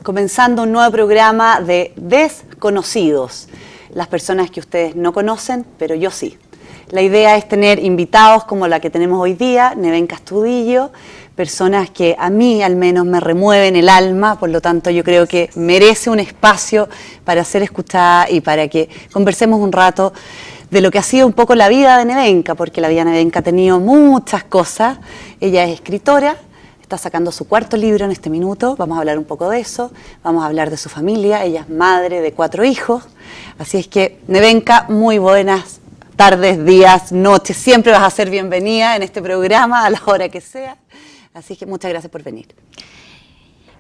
comenzando un nuevo programa de Desconocidos, las personas que ustedes no conocen, pero yo sí. La idea es tener invitados como la que tenemos hoy día, Nevenka Astudillo, personas que a mí al menos me remueven el alma, por lo tanto yo creo que merece un espacio para ser escuchada y para que conversemos un rato de lo que ha sido un poco la vida de Nevenka, porque la vida de Nevenka ha tenido muchas cosas. Ella es escritora, está sacando su cuarto libro en este minuto, vamos a hablar un poco de eso, vamos a hablar de su familia, ella es madre de 4 hijos, así es que Nevenka, muy buenas tardes, días, noches, siempre vas a ser bienvenida en este programa a la hora que sea, así que muchas gracias por venir.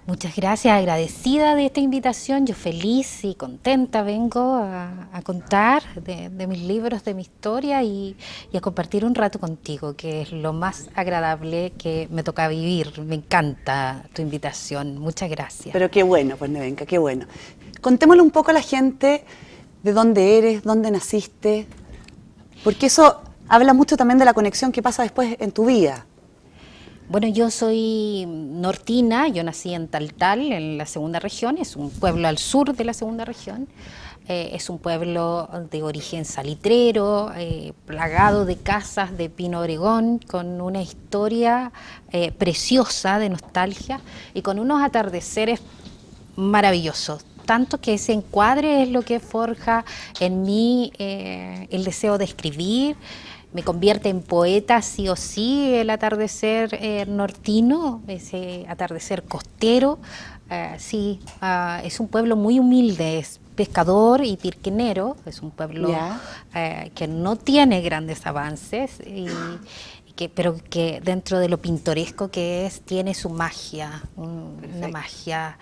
Muchas gracias, agradecida de esta invitación, yo feliz y contenta vengo a contar de mis libros, de mi historia y a compartir un rato contigo, que es lo más agradable que me toca vivir. Me encanta tu invitación, muchas gracias. Pero qué bueno, pues Nevenka, qué bueno. Contémosle un poco a la gente de dónde eres, dónde naciste, porque eso habla mucho también de la conexión que pasa después en tu vida. Bueno, yo soy nortina, yo nací en Taltal, en la segunda región, es un pueblo al sur de la segunda región, es un pueblo de origen salitrero, plagado de casas de pino oregón, con una historia preciosa de nostalgia y con unos atardeceres maravillosos. Tanto que ese encuadre es lo que forja en mí el deseo de escribir. Me convierte en poeta sí o sí el atardecer nortino, ese atardecer costero. Sí, es un pueblo muy humilde, es pescador y pirquenero, es un pueblo que no tiene grandes avances, pero que dentro de lo pintoresco que es, tiene su magia, una magia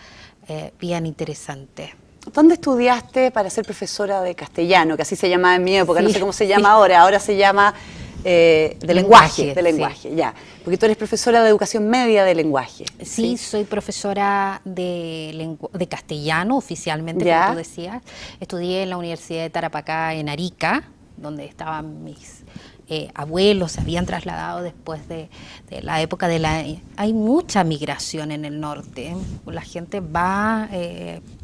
bien interesante. ¿Dónde estudiaste para ser profesora de castellano? Que así se llamaba en mi época, sí, no sé cómo se llama ahora se llama de lenguaje, sí. Ya. Porque tú eres profesora de educación media de lenguaje. Sí, soy profesora de castellano oficialmente, como tú decías. Estudié en la Universidad de Tarapacá en Arica, donde estaban mis abuelos, se habían trasladado después de la época de la... Hay mucha migración en el norte, la gente va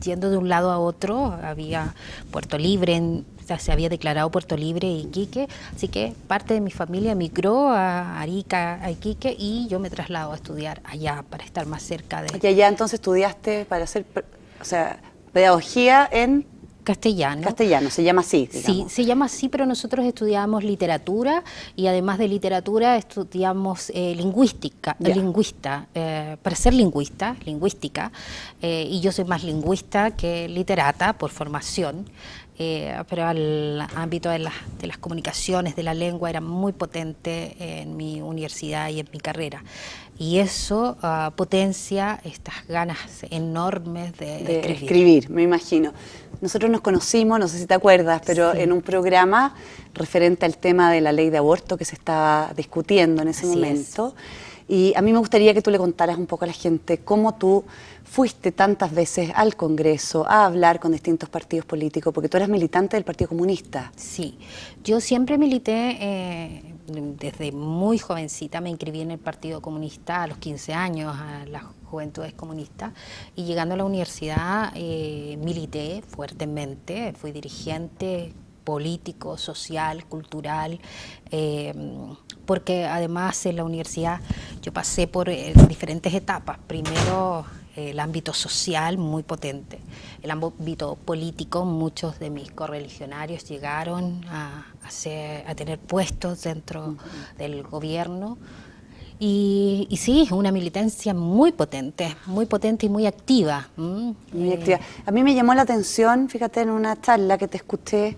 yendo de un lado a otro, había Puerto Libre, se había declarado Puerto Libre y Iquique, así que parte de mi familia migró a Arica, a Iquique, y yo me traslado a estudiar allá para estar más cerca de... Y allá entonces estudiaste para hacer, pedagogía en... Castellano. Castellano, se llama así, digamos. Sí, se llama así, pero nosotros estudiamos literatura y además de literatura estudiamos lingüística, para ser lingüística, y yo soy más lingüista que literata por formación, pero al ámbito de las comunicaciones, de la lengua, era muy potente en mi universidad y en mi carrera. Y eso potencia estas ganas enormes de escribir, me imagino. Nosotros nos conocimos, no sé si te acuerdas, pero en un programa referente al tema de la ley de aborto que se estaba discutiendo en ese momento. Y a mí me gustaría que tú le contaras un poco a la gente cómo tú fuiste tantas veces al Congreso a hablar con distintos partidos políticos, porque tú eras militante del Partido Comunista. Sí, yo siempre milité, desde muy jovencita me inscribí en el Partido Comunista a los 15 años, a las Juventudes Comunistas, y llegando a la universidad milité fuertemente, fui dirigente político, social, cultural, porque además en la universidad yo pasé por diferentes etapas. Primero el ámbito social muy potente, el ámbito político, muchos de mis correligionarios llegaron a tener puestos dentro del gobierno. Y sí, una militancia muy potente y muy activa. Muy activa. A mí me llamó la atención, fíjate, en una charla que te escuché,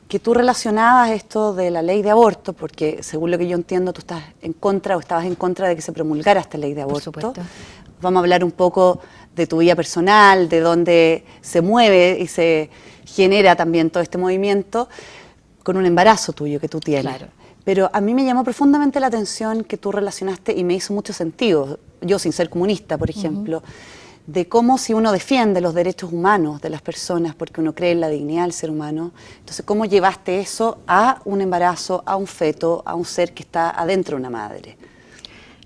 que tú relacionabas esto de la ley de aborto, porque según lo que yo entiendo tú estás en contra o estabas en contra de que se promulgara esta ley de aborto. Por supuesto. Vamos a hablar un poco de tu vida personal, de dónde se mueve y se genera también todo este movimiento con un embarazo tuyo que tú tienes. Claro. Pero a mí me llamó profundamente la atención que tú relacionaste, y me hizo mucho sentido, yo sin ser comunista, por ejemplo, de cómo si uno defiende los derechos humanos de las personas porque uno cree en la dignidad del ser humano, entonces cómo llevaste eso a un embarazo, a un feto, a un ser que está adentro de una madre.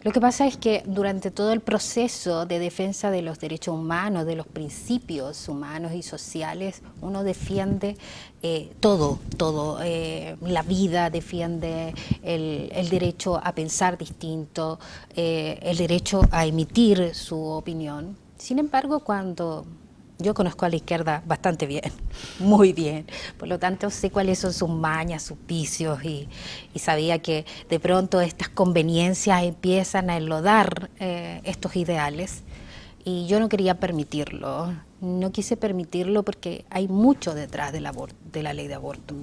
Lo que pasa es que durante todo el proceso de defensa de los derechos humanos, de los principios humanos y sociales, uno defiende todo, la vida, defiende el derecho a pensar distinto, el derecho a emitir su opinión. Sin embargo, cuando yo conozco a la izquierda bastante bien, muy bien, por lo tanto sé cuáles son sus mañas, sus vicios y sabía que de pronto estas conveniencias empiezan a enlodar estos ideales y yo no quería permitirlo, no quise permitirlo porque hay mucho detrás del aborto, de la ley de aborto.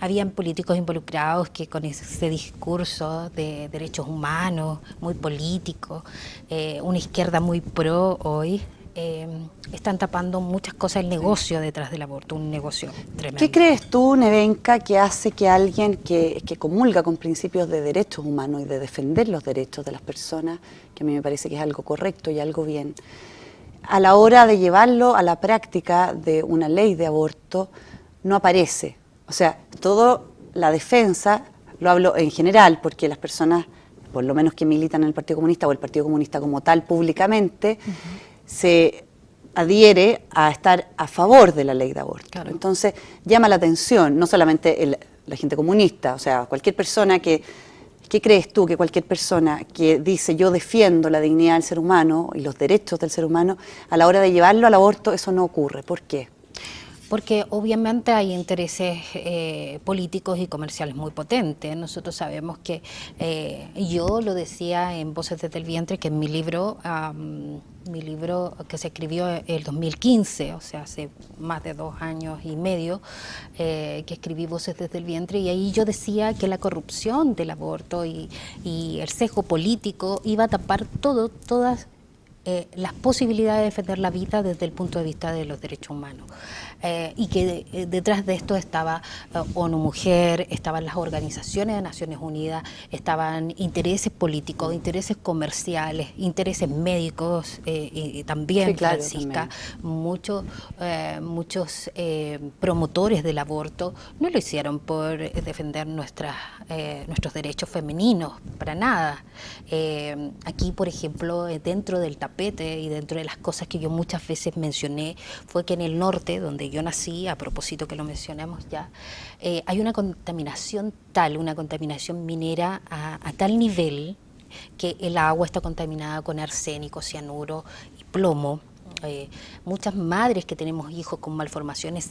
Habían políticos involucrados que con ese discurso de derechos humanos, muy político, una izquierda muy pro hoy, están tapando muchas cosas, el negocio detrás del aborto, un negocio tremendo. ¿Qué crees tú, Nevenka, que hace que alguien que comulga con principios de derechos humanos y de defender los derechos de las personas, que a mí me parece que es algo correcto y algo bien, a la hora de llevarlo a la práctica de una ley de aborto, no aparece? O sea, toda la defensa, lo hablo en general, porque las personas, por lo menos que militan en el Partido Comunista o el Partido Comunista como tal públicamente, se adhiere a estar a favor de la ley de aborto. Claro. Entonces, llama la atención, no solamente la gente comunista, o sea, cualquier persona ¿qué crees tú que cualquier persona que dice yo defiendo la dignidad del ser humano y los derechos del ser humano, a la hora de llevarlo al aborto, eso no ocurre? ¿Por qué? Porque obviamente hay intereses políticos y comerciales muy potentes. Nosotros sabemos que, yo lo decía en Voces desde el Vientre, que en mi libro que se escribió en el 2015, o sea, hace más de 2 años y medio, que escribí Voces desde el Vientre, y ahí yo decía que la corrupción del aborto y el sesgo político iba a tapar todas las posibilidades de defender la vida desde el punto de vista de los derechos humanos. Y que detrás de esto estaba ONU Mujer, estaban las organizaciones de Naciones Unidas, estaban intereses políticos, intereses comerciales, intereses médicos, y también, sí, claro, Francisca, muchos promotores del aborto no lo hicieron por defender nuestros derechos femeninos, para nada. Aquí, por ejemplo, dentro del tapete y dentro de las cosas que yo muchas veces mencioné, fue que en el norte, donde yo nací, a propósito que lo mencionamos ya, hay una contaminación una contaminación minera a tal nivel que el agua está contaminada con arsénico, cianuro y plomo. Muchas madres que tenemos hijos con malformaciones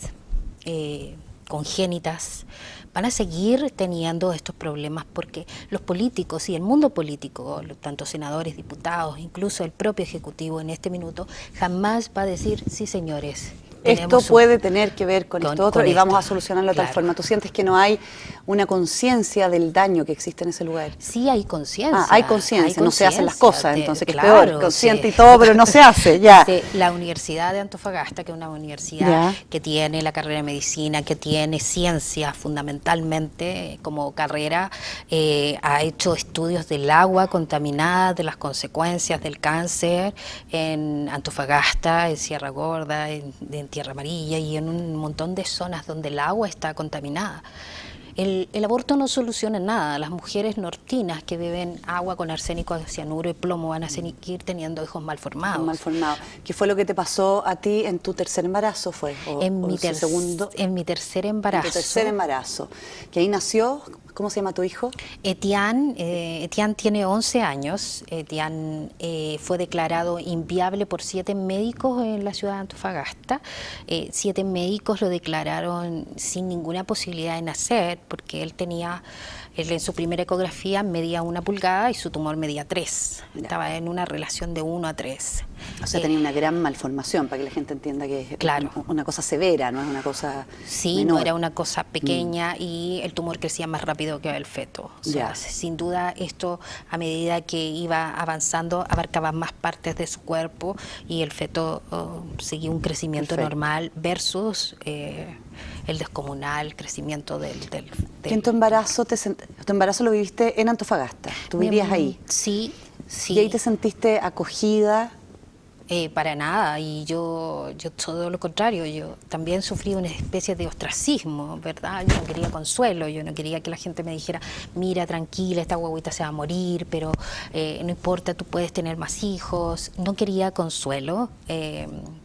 congénitas van a seguir teniendo estos problemas porque los políticos y el mundo político, tanto senadores, diputados, incluso el propio Ejecutivo en este minuto, jamás va a decir, sí señores, esto puede tener que ver con esto otro y vamos a solucionarlo de tal forma. ¿Tú sientes que no hay una conciencia del daño que existe en ese lugar? Sí, hay conciencia. Ah, hay conciencia, no se hacen las cosas, entonces que es peor, consciente y todo, pero no se hace, ya. Sí, la Universidad de Antofagasta, que es una universidad que tiene la carrera de medicina, que tiene ciencia fundamentalmente como carrera, ha hecho estudios del agua contaminada, de las consecuencias del cáncer en Antofagasta, en Sierra Gorda, en Tierra Amarilla y en un montón de zonas donde el agua está contaminada. El aborto no soluciona nada. Las mujeres nortinas que beben agua con arsénico, cianuro y plomo van a seguir teniendo hijos malformados. Malformados. ¿Qué fue lo que te pasó a ti en tu tercer embarazo? En mi tercer embarazo. En tu tercer embarazo. ¿Que ahí nació? ¿Cómo se llama tu hijo? Etienne tiene 11 años. Etienne fue declarado inviable por 7 médicos en la ciudad de Antofagasta. 7 médicos lo declararon sin ninguna posibilidad de nacer porque él en su primera ecografía medía 1 pulgada y su tumor medía 3. Estaba en una relación de 1 a 3. O sea, tenía una gran malformación, para que la gente entienda que es una cosa severa, no es una cosa menor. No era una cosa pequeña y el tumor crecía más rápido que el feto. O sea, sin duda esto, a medida que iba avanzando, abarcaba más partes de su cuerpo y el feto seguía un crecimiento normal versus el descomunal crecimiento del ¿Y en tu embarazo, tu embarazo lo viviste en Antofagasta? ¿Tú vivías ahí? Sí. ¿Y ahí te sentiste acogida? Para nada, y yo todo lo contrario, yo también sufrí una especie de ostracismo, ¿verdad? Yo no quería consuelo, yo no quería que la gente me dijera, mira, tranquila, esta guaguita se va a morir, pero no importa, tú puedes tener más hijos. No quería consuelo,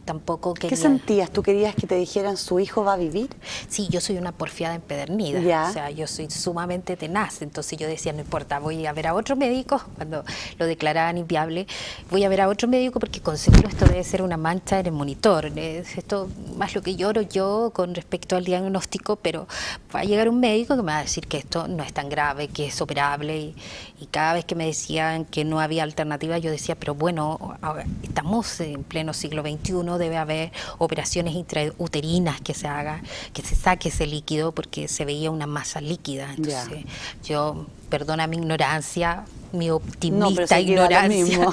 tampoco quería... ¿Qué sentías? ¿Tú querías que te dijeran su hijo va a vivir? Sí, yo soy una porfiada empedernida, Ya. o sea, yo soy sumamente tenaz, entonces yo decía, no importa, voy a ver a otro médico, cuando lo declaraban inviable, voy a ver a otro médico porque seguro esto debe ser una mancha en el monitor, es esto más lo que lloro yo con respecto al diagnóstico, pero va a llegar un médico que me va a decir que esto no es tan grave, que es operable, y cada vez que me decían que no había alternativa, yo decía, pero bueno, estamos en pleno siglo XXI, debe haber operaciones intrauterinas que se haga, que se saque ese líquido, porque se veía una masa líquida. Entonces, yo, perdona mi ignorancia, mi optimista ignorancia,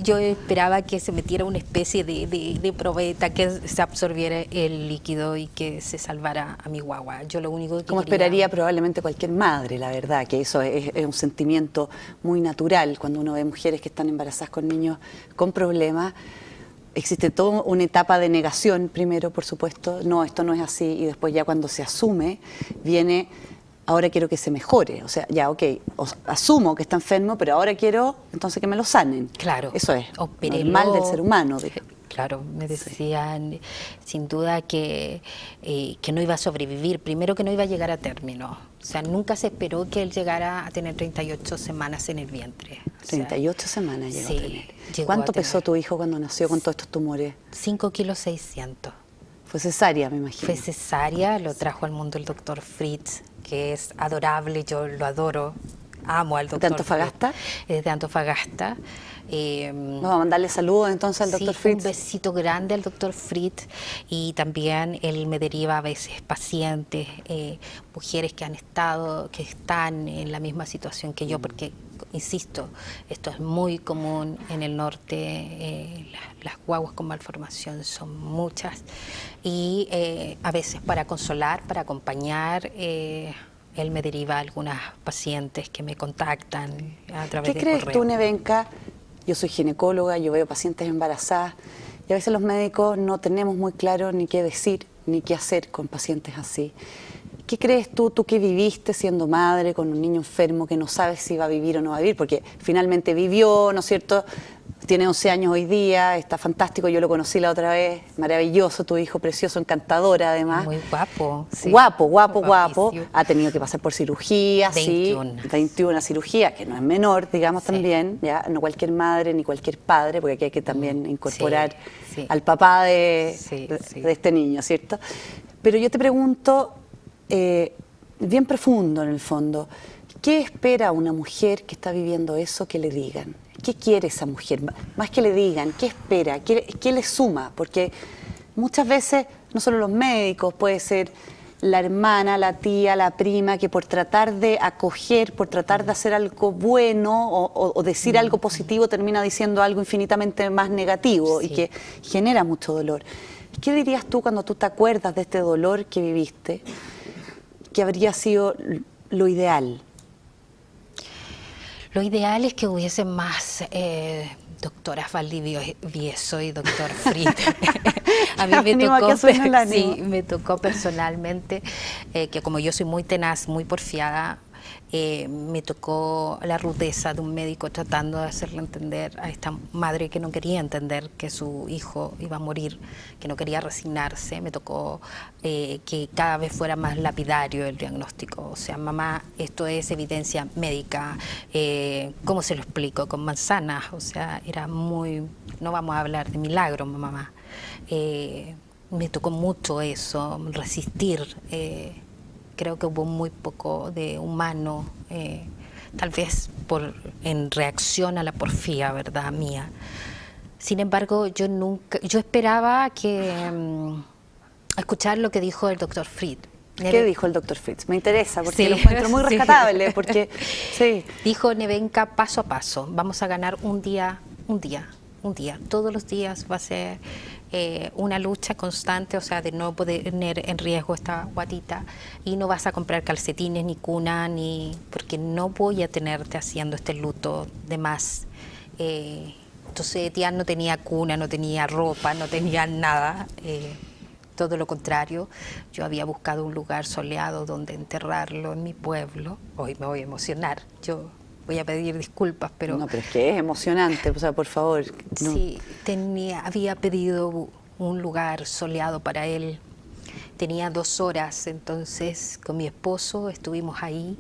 yo esperaba que se metiera una especie de probeta, que se absorbiera el líquido y que se salvara a mi guagua. Yo lo único que como quería... esperaría probablemente cualquier madre, la verdad, que eso es un sentimiento muy natural cuando uno ve mujeres que están embarazadas con niños con problemas. Existe toda una etapa de negación primero, por supuesto, no, esto no es así, y después ya cuando se asume, viene... Ahora quiero que se mejore, o sea, ya, ok, asumo que está enfermo, pero ahora quiero entonces que me lo sanen. Claro. Eso es Opérelo. normal del ser humano. Claro, me decían sin duda que no iba a sobrevivir, primero que no iba a llegar a término. O sea, nunca se esperó que él llegara a tener 38 semanas en el vientre. O 38 semanas llegó a tener. ¿Cuánto a tener. pesó tu hijo cuando nació con todos estos tumores? 5,6 kilos. Fue cesárea, me imagino. Fue cesárea, lo trajo al mundo el doctor Fritz, que es adorable, yo lo adoro, amo al doctor. ¿De Antofagasta? Es de Antofagasta. Vamos a mandarle saludos entonces al doctor Fritz. Un besito grande al doctor Fritz, y también él me deriva a veces pacientes, mujeres que están en la misma situación que yo, porque insisto, esto es muy común en el norte, las guaguas con malformación son muchas, y a veces para consolar, para acompañar, él me deriva a algunas pacientes que me contactan a través de correo. ¿Qué crees tú, Nevenka? Yo soy ginecóloga, yo veo pacientes embarazadas y a veces los médicos no tenemos muy claro ni qué decir ni qué hacer con pacientes así. ¿Qué crees tú que viviste siendo madre con un niño enfermo que no sabes si va a vivir o no va a vivir? Porque finalmente vivió, ¿no es cierto? Tiene 11 años hoy día, está fantástico, yo lo conocí la otra vez, maravilloso, tu hijo precioso, encantador además. Muy guapo. Sí. Guapo. Ha tenido que pasar por cirugía, 21. Sí, 21 cirugías, que no es menor, digamos, sí. También, ya no cualquier madre ni cualquier padre, porque aquí hay que también incorporar al papá de este niño, ¿cierto? Pero yo te pregunto, bien profundo en el fondo, ¿qué espera una mujer que está viviendo eso que le digan? ¿Qué quiere esa mujer? Más que le digan, ¿qué espera? ¿Qué le suma? Porque muchas veces, no solo los médicos, puede ser la hermana, la tía, la prima, que por tratar de acoger, por tratar de hacer algo bueno o decir algo positivo, termina diciendo algo infinitamente más negativo y que genera mucho dolor. ¿Qué dirías tú cuando tú te acuerdas de este dolor que viviste? ¿Qué habría sido lo ideal? Lo ideal es que hubiese más doctoras Valdivieso y doctor Fritz. A mí me tocó personalmente, que como yo soy muy tenaz, muy porfiada, me tocó la rudeza de un médico tratando de hacerle entender a esta madre que no quería entender que su hijo iba a morir, que no quería resignarse. Me tocó que cada vez fuera más lapidario el diagnóstico. O sea, mamá, esto es evidencia médica. ¿Cómo se lo explico? Con manzanas. O sea, era muy... No vamos a hablar de milagros, mamá. Me tocó mucho eso, resistir. Creo que hubo muy poco de humano, tal vez en reacción a la porfía, ¿verdad?, mía. Sin embargo, yo esperaba escuchar lo que dijo el doctor Fritz. ¿Qué dijo el doctor Fritz? Me interesa, porque lo encuentro muy rescatable, porque dijo, Nevenka, paso a paso, vamos a ganar un día. Todos los días va a ser una lucha constante, o sea, de no poner en riesgo esta guatita, y no vas a comprar calcetines ni cuna, porque no voy a tenerte haciendo este luto de más. Entonces Etienne no tenía cuna, no tenía ropa, no tenía nada. Todo lo contrario, yo había buscado un lugar soleado donde enterrarlo en mi pueblo. Hoy me voy a emocionar, yo voy a pedir disculpas, pero... No, pero es que es emocionante, o sea, por favor. No. Sí, había pedido un lugar soleado para él. Tenía 2 horas, entonces con mi esposo estuvimos ahí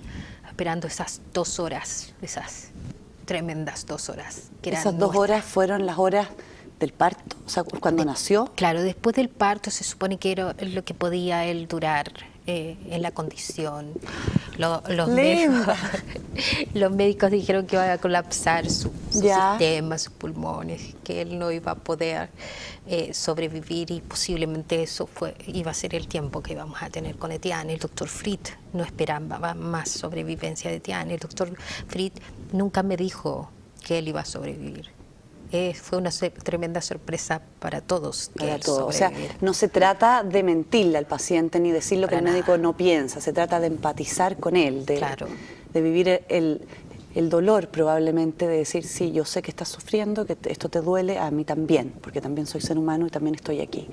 esperando esas 2 horas, esas tremendas 2 horas. Que eran ¿Esas 2 horas fueron las horas del parto? O sea, cuando nació. Claro, después del parto se supone que era lo que podía él durar en la condición. Los médicos dijeron que iba a colapsar su sistema, sus pulmones, que él no iba a poder sobrevivir y posiblemente eso iba a ser el tiempo que íbamos a tener con Etienne. El doctor Fritz no esperaba más sobrevivencia de Etienne. El doctor Fritz nunca me dijo que él iba a sobrevivir. Fue una tremenda sorpresa para todos. Para todos. O sea, no se trata de mentirle al paciente ni decir lo que el médico no piensa, se trata de empatizar con él, de vivir el dolor probablemente, de decir, sí, yo sé que estás sufriendo, que esto te duele, a mí también, porque también soy ser humano y también estoy aquí.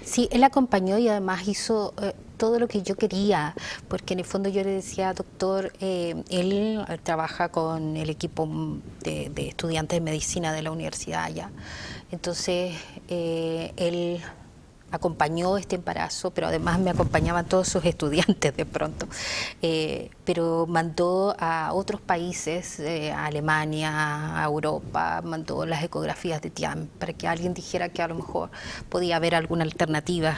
Sí, él acompañó y además hizo todo lo que yo quería, porque en el fondo yo le decía, doctor, él trabaja con el equipo de estudiantes de medicina de la universidad allá, entonces él acompañó este embarazo, pero además me acompañaban todos sus estudiantes de pronto, pero mandó a otros países, a Alemania, a Europa, mandó las ecografías de Etienne para que alguien dijera que a lo mejor podía haber alguna alternativa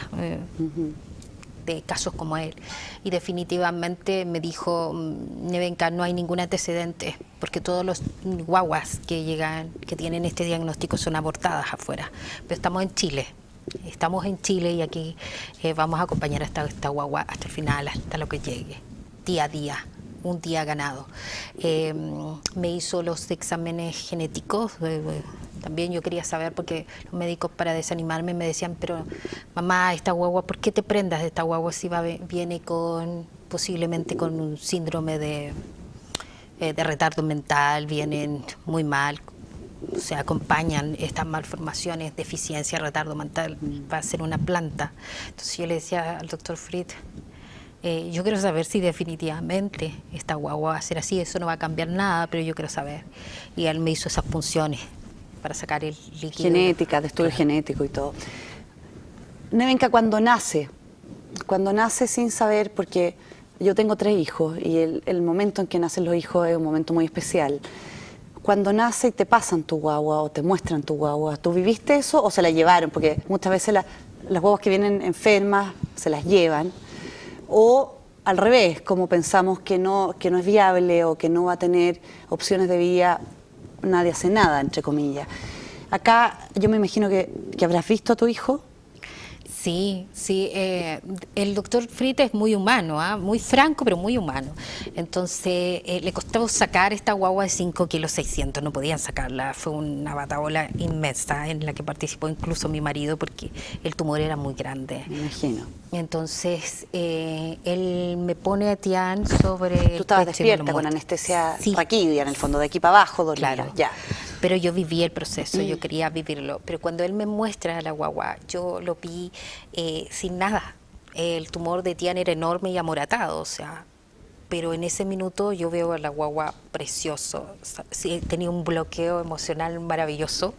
de casos como él. Y definitivamente me dijo, Nevenka, no hay ningún antecedente, porque todos los guaguas que llegan, que tienen este diagnóstico son abortadas afuera, pero estamos en Chile. Estamos en Chile y aquí vamos a acompañar a esta guagua hasta el final, hasta lo que llegue, día a día, un día ganado. Me hizo los exámenes genéticos, también yo quería saber, porque los médicos para desanimarme me decían, pero mamá, esta guagua, ¿por qué te prendas de esta guagua si viene posiblemente con un síndrome de retardo mental, vienen muy mal? O sea, acompañan estas malformaciones, deficiencia, retardo mental, va a ser una planta. Entonces yo le decía al doctor Fritz, yo quiero saber si definitivamente esta guagua va a ser así, eso no va a cambiar nada, pero yo quiero saber. Y él me hizo esas punciones para sacar el líquido. Genética, de estudio genético y todo. Nevenka, cuando nace sin saber, porque yo tengo 3 hijos y el momento en que nacen los hijos es un momento muy especial. Cuando nace y te pasan tu guagua o te muestran tu guagua, ¿tú viviste eso o se la llevaron? Porque muchas veces las guaguas que vienen enfermas se las llevan. O al revés, como pensamos que no es viable o que no va a tener opciones de vida, nadie hace nada, entre comillas. Acá yo me imagino que habrás visto a tu hijo. Sí, sí, el doctor Fritz es muy humano, muy franco, pero muy humano. Entonces, le costó sacar esta guagua de 5 kilos 600, no podían sacarla. Fue una batahola inmensa en la que participó incluso mi marido, porque el tumor era muy grande. Me imagino. Entonces, él me pone a Etienne sobre... Tú estabas despierta con anestesia raquídea, en el fondo, de aquí para abajo, dormida. Claro. Ya. Pero yo viví el proceso, yo quería vivirlo. Pero cuando él me muestra a la guagua, yo lo vi sin nada. El tumor de Etienne era enorme y amoratado, o sea, pero en ese minuto yo veo a la guagua precioso. Sí, tenía un bloqueo emocional maravilloso,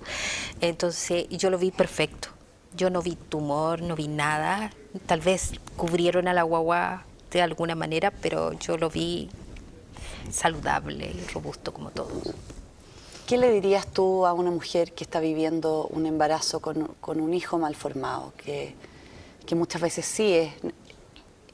entonces yo lo vi perfecto. Yo no vi tumor, no vi nada. Tal vez cubrieron a la guagua de alguna manera, pero yo lo vi saludable y robusto como todos. ¿Qué le dirías tú a una mujer que está viviendo un embarazo con un hijo malformado, que muchas veces sí es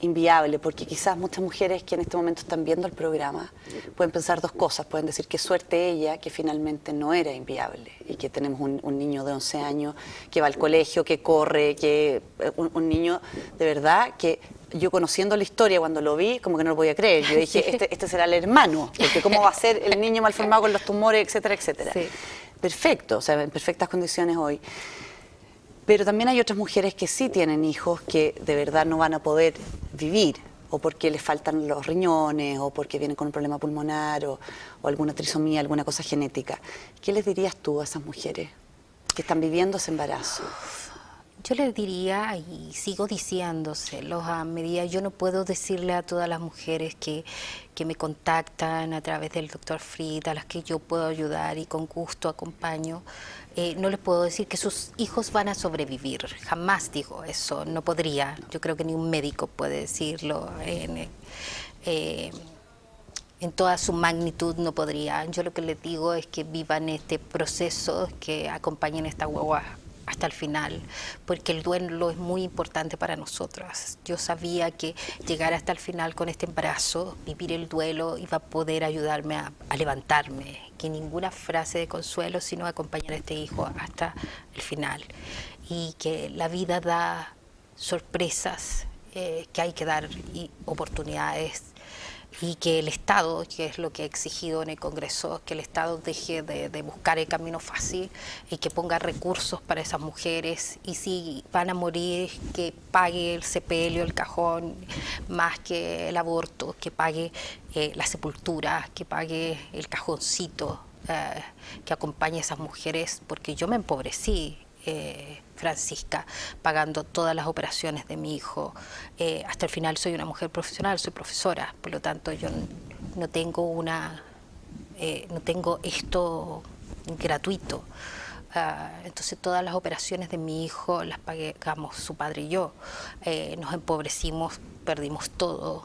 inviable? Porque quizás muchas mujeres que en este momento están viendo el programa pueden pensar 2 cosas. Pueden decir qué suerte ella, que finalmente no era inviable y que tenemos un niño de 11 años que va al colegio, que corre, que un niño de verdad que... Yo conociendo la historia, cuando lo vi, como que no lo podía creer. Yo dije, este será el hermano, porque cómo va a ser el niño malformado con los tumores, etcétera, etcétera. Sí. Perfecto, o sea, en perfectas condiciones hoy. Pero también hay otras mujeres que sí tienen hijos que de verdad no van a poder vivir o porque les faltan los riñones, o porque vienen con un problema pulmonar, o alguna trisomía, alguna cosa genética. ¿Qué les dirías tú a esas mujeres que están viviendo ese embarazo? Yo les diría, y sigo diciéndoselos a medida, yo no puedo decirle a todas las mujeres que me contactan a través del Dr. Fried, a las que yo puedo ayudar y con gusto acompaño, no les puedo decir que sus hijos van a sobrevivir, jamás digo eso, no podría, yo creo que ni un médico puede decirlo en toda su magnitud, no podría. Yo lo que les digo es que vivan este proceso, que acompañen esta guagua hasta el final, porque el duelo es muy importante para nosotras. Yo sabía que llegar hasta el final con este embarazo, vivir el duelo, iba a poder ayudarme a levantarme, que ninguna frase de consuelo, sino acompañar a este hijo hasta el final. Y que la vida da sorpresas, que hay que dar oportunidades, y que el Estado, que es lo que he exigido en el Congreso, que el Estado deje de buscar el camino fácil y que ponga recursos para esas mujeres, y si van a morir, que pague el sepelio, el cajón, más que el aborto, que pague la sepultura, que pague el cajoncito, que acompañe a esas mujeres, porque yo me empobrecí, Francisca, pagando todas las operaciones de mi hijo. Hasta el final soy una mujer profesional, soy profesora, por lo tanto yo no tengo no tengo esto gratuito. Entonces todas las operaciones de mi hijo las pagamos su padre y yo. Nos empobrecimos, perdimos todo,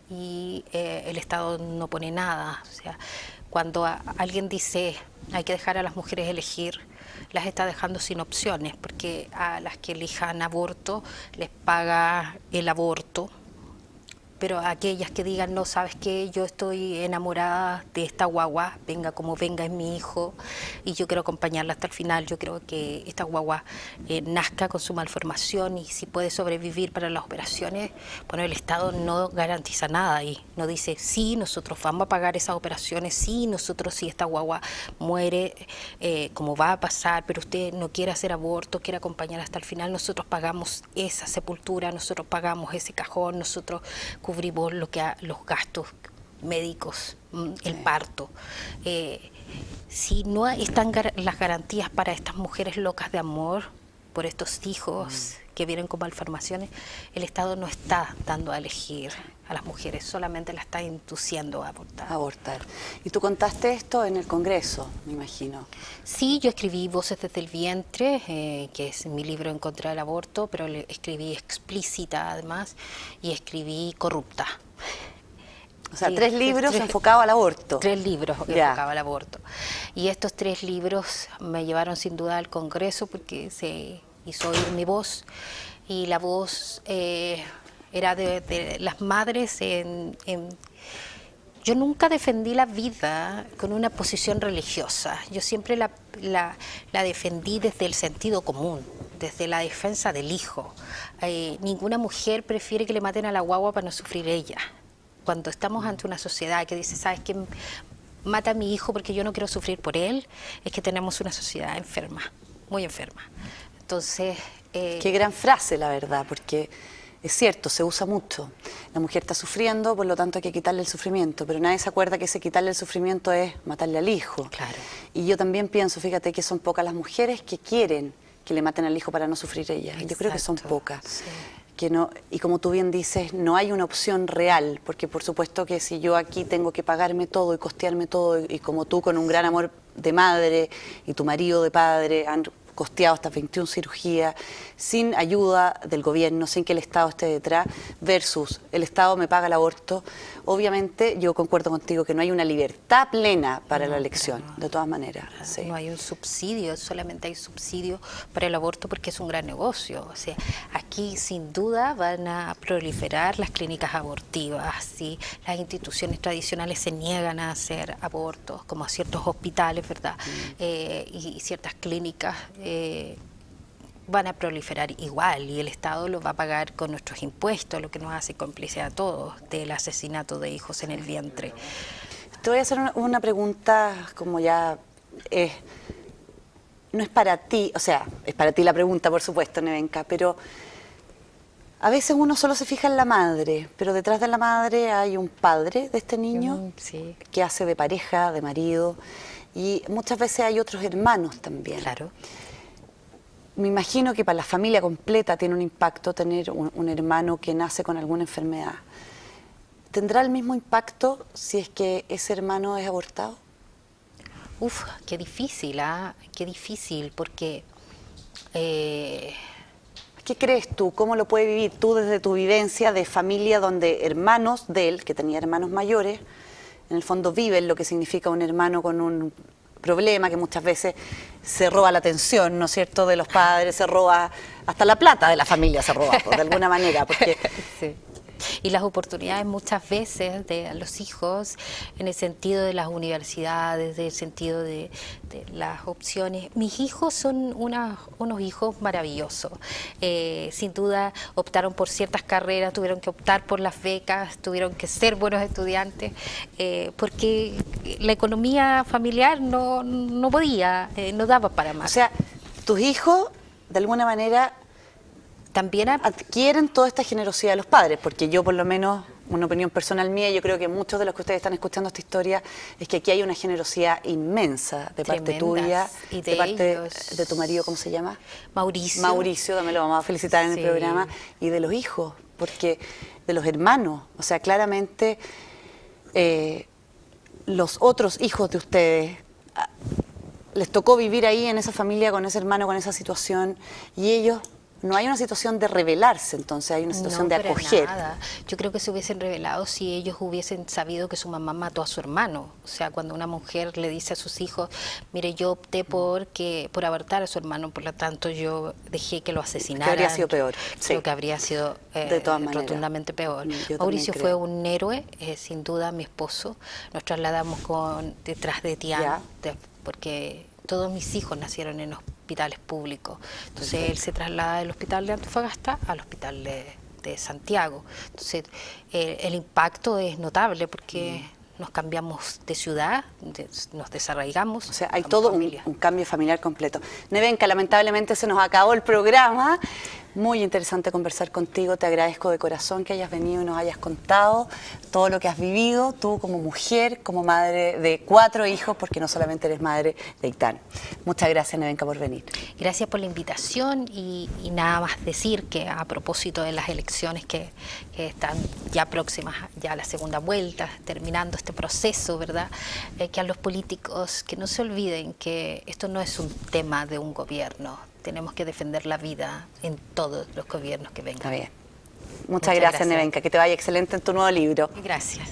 y el Estado no pone nada. O sea, cuando alguien dice hay que dejar a las mujeres elegir, las está dejando sin opciones, porque a las que elijan aborto les paga el aborto, pero a aquellas que digan, no, ¿sabes qué? Yo estoy enamorada de esta guagua, venga como venga, es mi hijo, y yo quiero acompañarla hasta el final. Yo creo que esta guagua nazca con su malformación, y si puede sobrevivir para las operaciones, bueno, el Estado no garantiza nada y no dice, sí, nosotros vamos a pagar esas operaciones, sí, nosotros, si esta guagua muere, como va a pasar, pero usted no quiere hacer aborto, quiere acompañar hasta el final, nosotros pagamos esa sepultura, nosotros pagamos ese cajón, nosotros cubrimos los gastos médicos, el parto. Si no están las garantías para estas mujeres locas de amor por estos hijos que vienen con malformaciones, el Estado no está dando a elegir a las mujeres, solamente la está induciendo a abortar. Y tú contaste esto en el Congreso, me imagino. Sí, yo escribí Voces desde el vientre, que es mi libro en contra del aborto, pero le escribí Explícita además, y escribí Corrupta. O sea, 3 libros enfocados al aborto. 3 libros enfocados al aborto. Y estos 3 libros me llevaron sin duda al Congreso, porque se hizo oír mi voz, y la voz era de las madres Yo nunca defendí la vida con una posición religiosa. Yo siempre la defendí desde el sentido común, desde la defensa del hijo. Ninguna mujer prefiere que le maten a la guagua para no sufrir ella. Cuando estamos ante una sociedad que dice, ¿sabes qué? Mata a mi hijo porque yo no quiero sufrir por él, es que tenemos una sociedad enferma, muy enferma. Entonces... Qué gran frase, la verdad, porque... Es cierto, se usa mucho. La mujer está sufriendo, por lo tanto hay que quitarle el sufrimiento, pero nadie se acuerda que ese quitarle el sufrimiento es matarle al hijo. Claro. Y yo también pienso, fíjate, que son pocas las mujeres que quieren que le maten al hijo para no sufrir ellas. Exacto. Yo creo que son pocas. Sí. Que no, y como tú bien dices, no hay una opción real, porque por supuesto que si yo aquí tengo que pagarme todo y costearme todo, y como tú con un gran amor de madre y tu marido de padre han costeado hasta 21 cirugías, sin ayuda del gobierno, sin que el Estado esté detrás, versus el Estado me paga el aborto, obviamente yo concuerdo contigo que no hay una libertad plena para la elección, de todas maneras. Sí. No hay un subsidio, solamente hay subsidio para el aborto porque es un gran negocio. O sea, aquí sin duda van a proliferar las clínicas abortivas, ¿sí? Las instituciones tradicionales se niegan a hacer abortos, como a ciertos hospitales, ¿verdad? Y ciertas clínicas van a proliferar igual, y el Estado lo va a pagar con nuestros impuestos, lo que nos hace cómplice a todos del asesinato de hijos en el vientre. Te voy a hacer una pregunta, como ya no es para ti, o sea, es para ti la pregunta, por supuesto, Nevenka, pero A veces uno solo se fija en la madre, pero detrás de la madre hay un padre de este niño Sí. que hace de pareja, de marido, y muchas veces hay otros hermanos también. Claro. Me imagino que para la familia completa tiene un impacto tener un hermano que nace con alguna enfermedad. ¿Tendrá el mismo impacto si es que ese hermano es abortado? Uf, qué difícil, ¿ah? Qué difícil, porque ¿Qué crees tú? ¿Cómo lo puedes vivir tú desde tu vivencia de familia donde hermanos de él, que tenía hermanos mayores, en el fondo viven lo que significa un hermano con un problema que muchas veces se roba la atención, ¿no es cierto?, de los padres, se roba hasta la plata de la familia, se roba, pues, de alguna manera, porque... sí. Y las oportunidades muchas veces de los hijos en el sentido de las universidades, en el sentido de las opciones. Mis hijos son unos hijos maravillosos. Sin duda optaron por ciertas carreras, tuvieron que optar por las becas, tuvieron que ser buenos estudiantes, porque la economía familiar no podía, no daba para más. O sea, tus hijos, de alguna manera... También adquieren toda esta generosidad de los padres, porque yo por lo menos, una opinión personal mía, yo creo que muchos de los que ustedes están escuchando esta historia, es que aquí hay una generosidad inmensa de parte tuya, y de parte ellos, de tu marido, ¿cómo se llama? Mauricio. Mauricio, también lo vamos a felicitar en el programa, y de los hijos, porque de los hermanos, o sea, claramente los otros hijos de ustedes... les tocó vivir ahí en esa familia, con ese hermano, con esa situación, y ellos... No hay una situación de rebelarse, entonces hay una situación de acoger. Nada. Yo creo que se hubiesen revelado si ellos hubiesen sabido que su mamá mató a su hermano. O sea, cuando una mujer le dice a sus hijos, mire, yo opté por abortar a su hermano, por lo tanto yo dejé que lo asesinaran. Que habría sido peor. Creo sí. que habría sido de todas maneras rotundamente peor. Yo Mauricio fue un héroe, sin duda, mi esposo. Nos trasladamos detrás de Tian, porque todos mis hijos nacieron en hospitales públicos. Entonces él se traslada del hospital de Antofagasta al hospital de Santiago. Entonces el impacto es notable porque nos cambiamos de ciudad, nos desarraigamos. O sea, hay todo un cambio familiar completo. Nevenka, lamentablemente se nos acabó el programa. Muy interesante conversar contigo, te agradezco de corazón que hayas venido y nos hayas contado todo lo que has vivido, tú como mujer, como madre de 4 hijos, porque no solamente eres madre de Itán. Muchas gracias, Nevenka, por venir. Gracias por la invitación y nada más decir que a propósito de las elecciones que están ya próximas, ya a la segunda vuelta, terminando este proceso, ¿verdad? Que a los políticos que no se olviden que esto no es un tema de un gobierno. Tenemos que defender la vida en todos los gobiernos que vengan. Está bien. Muchas gracias, Nevenka. Que te vaya excelente en tu nuevo libro. Gracias.